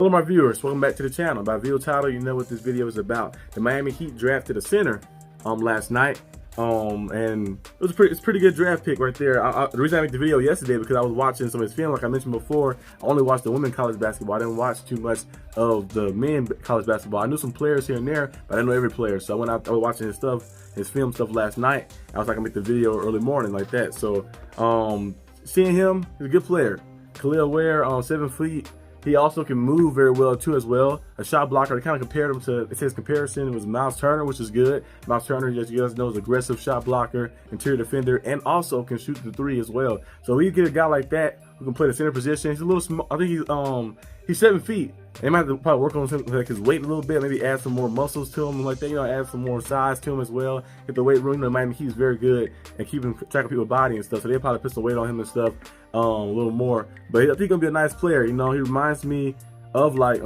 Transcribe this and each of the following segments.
Hello my viewers, welcome back to the channel. By video title, you know what this video is about. The Miami Heat drafted a center last night. And it's a pretty good draft pick right there. The reason I made the video yesterday because I was watching some of his film, like I mentioned before. I only watched the women's college basketball. I didn't watch too much of the men college basketball. I knew some players here and there, but I didn't know every player. So I was watching his film stuff last night. I was like, I make the video early morning like that. So seeing him, he's a good player. Kel'el Ware, 7 feet. He also can move very well too as well. A shot blocker. They kind of compared him to, it says comparison, it was Miles Turner, which is good. Miles Turner, as you guys know, is an aggressive shot blocker, interior defender, and also can shoot the three as well. So we get a guy like that who can play the center position. He's a little small. I think he's 7 feet. They might have to probably work on his weight a little bit, maybe add some more muscles to him and like that, add some more size to him as well. Hit the weight room. Miami Heat's very good at keeping track of people's body and stuff, so they'll probably put some weight on him and stuff a little more. But I think he's gonna be a nice player. He reminds me of like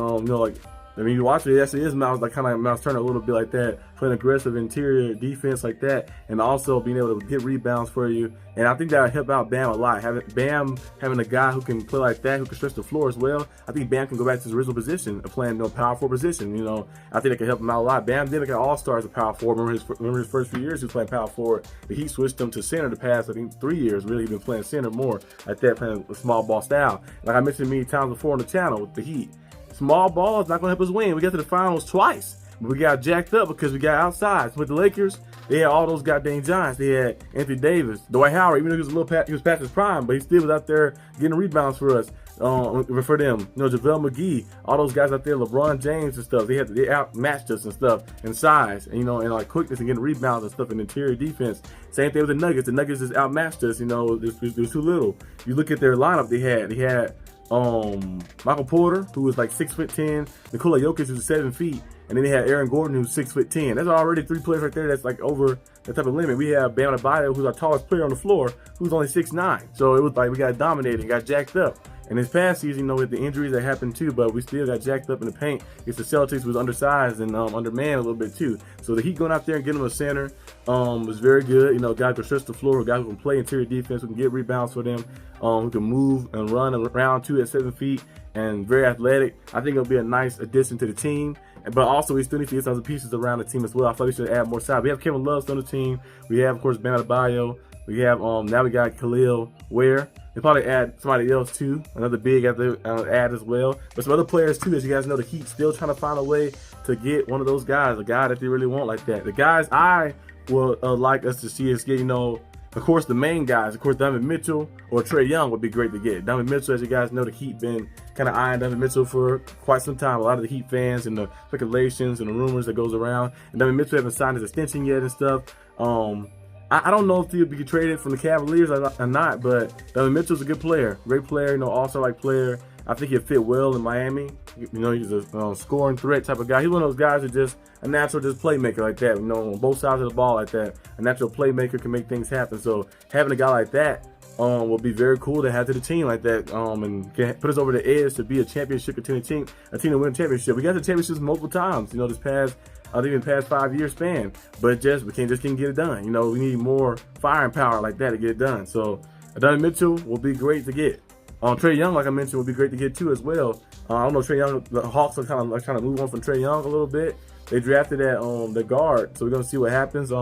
I mean, you watch it, yes, it is Miles, like kind of like Miles Turner a little bit like that, playing aggressive interior defense like that, and also being able to get rebounds for you. And I think that'll help out Bam a lot. Having a guy who can play like that, who can stretch the floor as well. I think Bam can go back to his original position of playing power forward position. I think it can help him out a lot. Bam did get All-Star as a power forward. Remember his first few years he was playing power forward. But he switched him to center the past, I think, 3 years. Really been playing center more like that, playing a small ball style. Like I mentioned many times before on the channel with the Heat. Small ball is not going to help us win. We got to the finals twice, but we got jacked up because we got outside. With the Lakers, they had all those goddamn giants. They had Anthony Davis, Dwight Howard, even though he was past his prime, but he still was out there getting rebounds for us. For them, JaVale McGee, all those guys out there, LeBron James and stuff. They outmatched us and stuff in size, and and like quickness and getting rebounds and stuff in interior defense. Same thing with the Nuggets. The Nuggets just outmatched us. It was too little. You look at their lineup. They had Michael Porter, who was like 6'10", Nikola Jokic, who's 7 feet, and then they had Aaron Gordon, who's 6'10". That's already 3 players right there. That's like over that type of limit. We have Bam Adebayo, who's our tallest player on the floor, who's only 6'9". So it was like we got dominated, got jacked up. And this past season, with the injuries that happened too, but we still got jacked up in the paint. Against the Celtics was undersized and undermanned a little bit too. So the Heat going out there and getting him a center was very good. Guy who can stretch the floor, a guy who can play interior defense, who can get rebounds for them, who can move and run around too at 7 feet, and very athletic. I think it'll be a nice addition to the team. But also, we still need to get some other pieces around the team as well. I thought we should add more size. We have Kevin Love on the team. We have, of course, Bam Adebayo. We have now we got Kel'el Ware. They probably add somebody else too, another big add as well. But some other players too, as you guys know, the Heat still trying to find a way to get one of those guys, a guy that they really want like that. The guys I would like us to see is get, of course, the main guys. Of course, Donovan Mitchell or Trey Young would be great to get. Donovan Mitchell, as you guys know, the Heat been kind of eyeing Donovan Mitchell for quite some time. A lot of the Heat fans and the speculations and the rumors that goes around. And Donovan Mitchell hasn't signed his extension yet and stuff. I don't know if he'll be traded from the Cavaliers or not, but Donovan Mitchell's a good player, great player, all-star-like player. I think he'll fit well in Miami. He's a scoring threat type of guy. He's one of those guys that just a natural playmaker like that. On both sides of the ball like that. A natural playmaker can make things happen. So having a guy like that will be very cool to have to the team like that, and can put us over the edge to be a championship contending team, a team to win a championship. We got the championships multiple times. This past. Even past 5-year span, but we can't get it done. We need more firing power like that to get it done. So Donovan Mitchell will be great to get. Trey Young, like I mentioned, will be great to get too as well. I don't know, Trey Young, the Hawks are kind of like trying to move on from Trey Young a little bit. They drafted that the guard, so we're gonna see what happens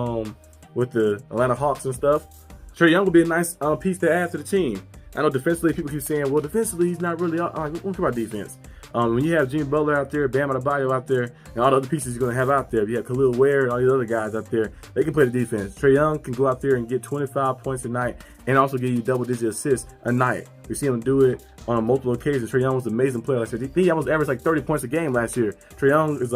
with the Atlanta Hawks and stuff. Trey Young will be a nice piece to add to the team. I know defensively, people keep saying, well, defensively, he's not really, we don't care about defense. When you have Jimmy Butler out there, Bam Adebayo out there, and all the other pieces you're going to have out there, you have Kel'el Ware and all these other guys out there, they can play the defense. Trey Young can go out there and get 25 points a night and also give you double-digit assists a night. We see him do it on multiple occasions. Trey Young was an amazing player last year. He almost averaged like 30 points a game last year. Trey Young is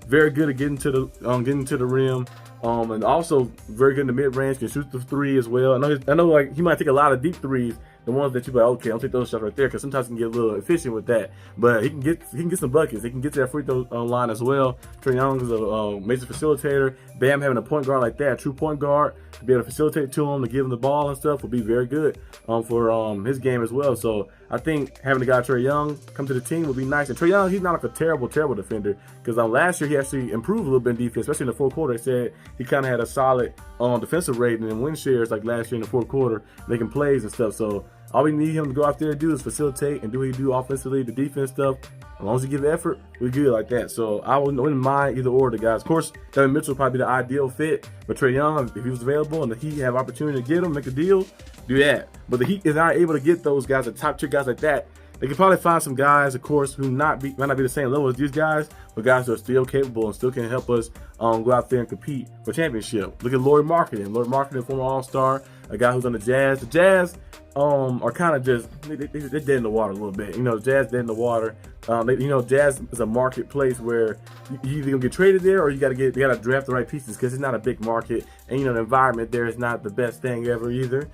very good at getting to the rim. And also very good in the mid-range, can shoot the three as well. I know like he might take a lot of deep threes, the ones that you like, okay, I'll take those shots right there, because sometimes he can get a little efficient with that. But he can get some buckets. He can get to that free throw line as well. Trey Young is a major facilitator. Bam having a point guard like that, a true point guard, to be able to facilitate to him, to give him the ball and stuff, will be very good for his game as well. So I think having a guy Trey Young come to the team will be nice. And Trey Young, he's not like a terrible defender, because last year he actually improved a little bit in defense, especially in the fourth quarter. They said he kind of had a solid defensive rating and win shares like last year in the fourth quarter, making plays and stuff. So All we need him to go out there and do is facilitate and do what he do offensively, the defense stuff. As long as he give effort, we're good like that. So I wouldn't mind either or the guys. Of course, Devin Mitchell would probably be the ideal fit. But Trey Young, if he was available and the Heat have opportunity to get him, make a deal, do that. But the Heat is not able to get those guys, the top tier guys like that. They can probably find some guys, of course, who might not be the same level as these guys, but guys who are still capable and still can help us go out there and compete for championship. Look at Lauri Markkanen. Lauri Markkanen, former All-Star, a guy who's on the Jazz. The Jazz are kind of just they're dead in the water a little bit. You know, the Jazz dead in the water. You know, Jazz is a marketplace where you either gonna get traded there or you gotta draft the right pieces because it's not a big market, and you know the environment there is not the best thing ever either.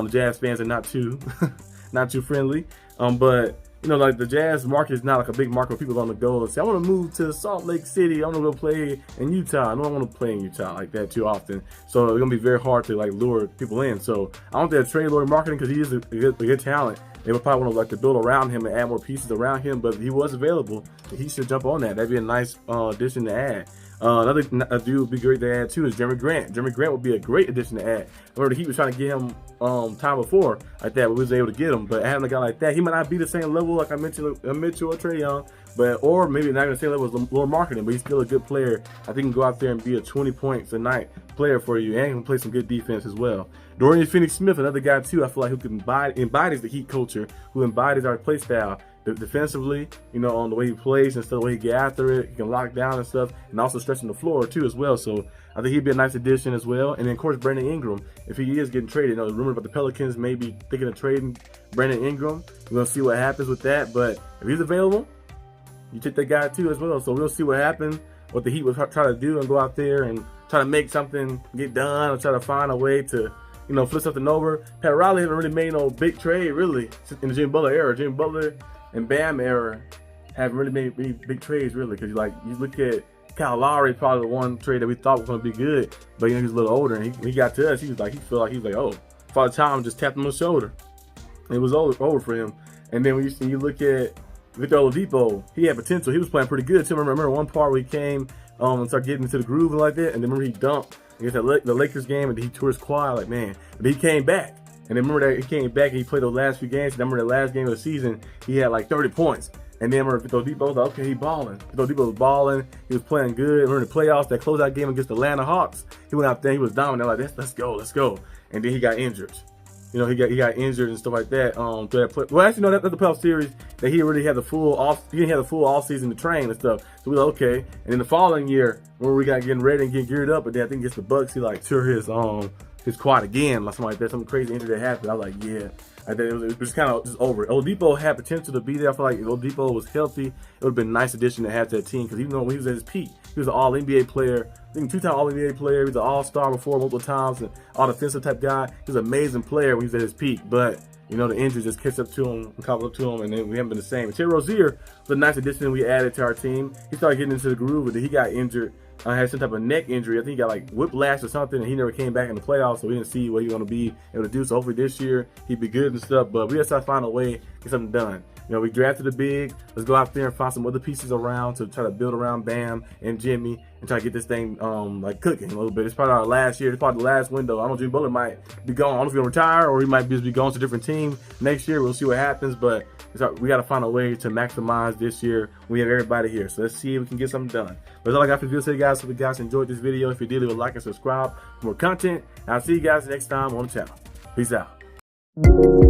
Jazz fans are not too not too friendly. But you know, like the Jazz market is not like a big market where people are going to go and say, I want to move to Salt Lake City. I want to go play in Utah. I don't want to play in Utah like that too often. So it's going to be very hard to like lure people in. So I don't think trade Lauri Markkanen because he is a good talent. They would probably want to like to build around him and add more pieces around him. But if he was available, he should jump on that. That'd be a nice addition to add. Another dude would be great to add too is Jeremy Grant. Jeremy Grant would be a great addition to add. Remember the Heat was trying to get him time before like that, but we was able to get him. But having a guy like that, he might not be the same level like I mentioned, Mitchell or Trey Young, or maybe not the same level as Lauri Markkanen, but he's still a good player. I think he can go out there and be a 20 points a night player for you, and he can play some good defense as well. Dorian Finney-Smith, another guy too, I feel like who can embodies the Heat culture, who embodies our play style. Defensively, you know, on the way he plays and stuff, the way he get after it, he can lock down and stuff, and also stretching the floor too as well. So I think he'd be a nice addition as well. And then of course Brandon Ingram, if he is getting traded, you know, rumor about the Pelicans maybe thinking of trading Brandon Ingram. We're gonna see what happens with that. But if he's available, you take that guy too as well. So we'll see what happens, what the Heat will try to do and go out there and try to make something get done or try to find a way to, you know, flip something over. Pat Riley haven't really made no big trade really in the Jimmy Butler era. Jimmy Butler and Bam era haven't really made any big trades really, because like you look at Kyle Lowry, probably the one trade that we thought was going to be good, but you know he's a little older, and he got to us, he felt like oh, Father Time just tapped him on the shoulder. It was over for him. And then when you look at Victor Oladipo, he had potential. He was playing pretty good too. I remember one part where he came and started getting into the groove and like that, and then remember he dumped against the Lakers game, and he tore his quad, like man, but he came back. And then remember that he came back and he played those last few games. And I remember the last game of the season, he had like 30 points. And then remember Victor Oladipo was like, okay, he balling. Victor Oladipo was balling. He was playing good. Remember the playoffs, that closeout game against the Atlanta Hawks. He went out there, he was dominant. Like, let's go. And then he got injured. You know, he got injured and stuff like that. Well, actually, no, that's the playoff series that he already had the full off. He didn't have the full off season to train and stuff. So we were like, okay. And then the following year, when we got getting ready and getting geared up, but then I think against the Bucks, he like tore his quad again, like something like that, some crazy injury that happened. I was like, yeah. I think it was kind of just over. Oladipo had potential to be there. I feel like if Oladipo was healthy, it would have been a nice addition to have to that team, because even though when he was at his peak, he was an all-NBA player. I think 2-time all-NBA player. He was an all-star before multiple times, and all-defensive type guy. He was an amazing player when he was at his peak, but you know, the injuries just catch up to him and caught up to him, and then we haven't been the same. And Terry Rozier was a nice addition we added to our team. He started getting into the groove, but then he got injured. Had some type of neck injury. I think he got like whiplash or something, and he never came back in the playoffs, so we didn't see what he was going to be able to do. So hopefully this year he'd be good and stuff, but we just got to find a way to get something done. You know, we drafted a big. Let's go out there and find some other pieces around to try to build around Bam and Jimmy and try to get this thing like cooking a little bit. It's probably our last year. It's probably the last window. I don't know, Jimmy Butler might be gone. I don't know if he's going to retire or he might just be going to a different team next year. We'll see what happens, but we got to find a way to maximize this year. We have everybody here, so let's see if we can get something done. But that's all I got for this video, guys. Hope you guys enjoyed this video. If you did, leave a like and subscribe for more content. And I'll see you guys next time on the channel. Peace out.